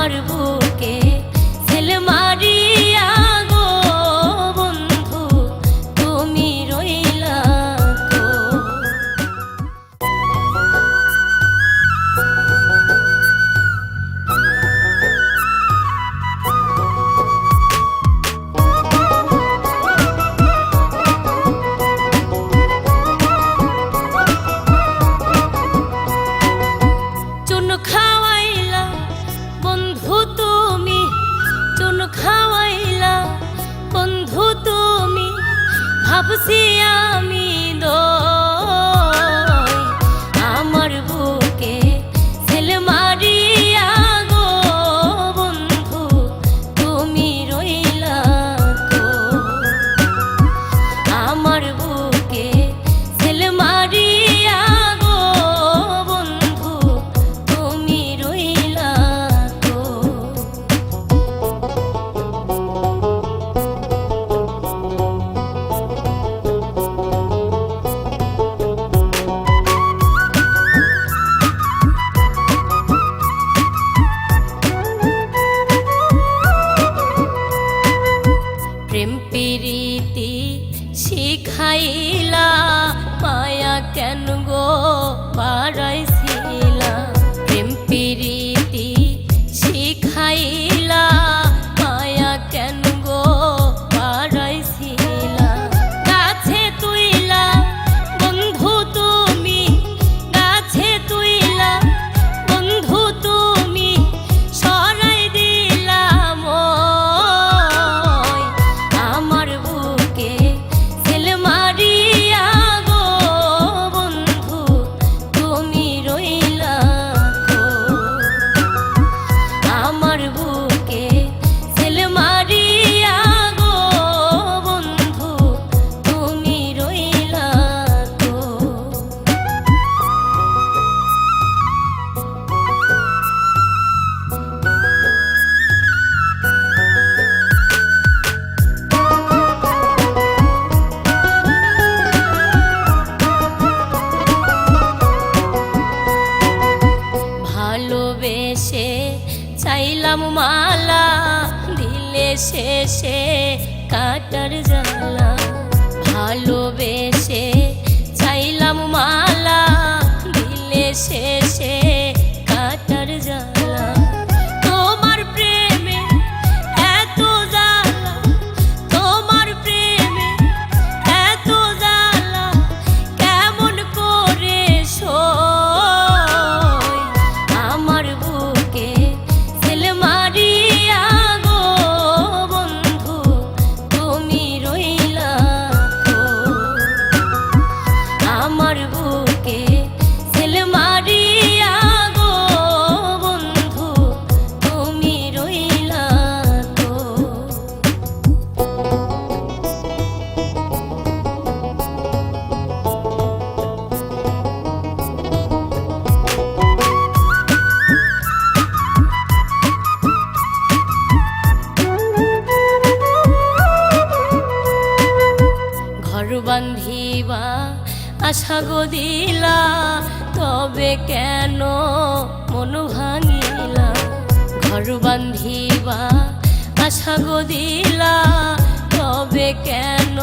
আমার বুকে ছেল মারিয়া গো বন্ধু তুমি রইলা গো। চুন খাওয়াইলা বন্ধু তুমি, চুন খাওয়াইলা বন্ধু তুমি, ভাবছি আমি দই আমার বুকে ছেল মারিয়া গো বন্ধু তুমি রইলা গো। আমার বুকে ছেল মারিয়া গো বন্ধু তুমি রইলা গো। প্রেম প্রীতি শিখাইলা মায়া কেন গো বাড়াইছিলা। প্রেম প্রীতি শিখাইলা মায়া কেন গো বাড়াইছিলা। গাছে তুইলা বন্ধু তুমি, গাছে তুইলা বন্ধু তুমি, সরাই দিলা মই আমার বুকে ছেল মারিয়া গো বন্ধু তুমি রইলা গো। আমার বুকে ছেল মারিয়া গো বন্ধু তুমি রইলা গো। ভালোবেসে চাইলাম মালা, দিলে শেষে কাটার জ্বালা। ভালোবেসে চাইলাম মালা, দিলে শেষে কাটার জ্বালা। তোমার প্রেমে এত জ্বালা, তোমার প্রেমে এত জ্বালা, কেমন করে সই আমার বুকে ছেল মারিয়া গো বন্ধু তুমি রইলা গো। আমার বুকে ছেল মারিয়া গো বন্ধু তুমি রইলা গো। ঘর বান্ধিবা আশা গো দিলা, তবে কেন মন ভাঙিলা। ঘর বান্ধিবা আশা গো দিলা, তবে কেন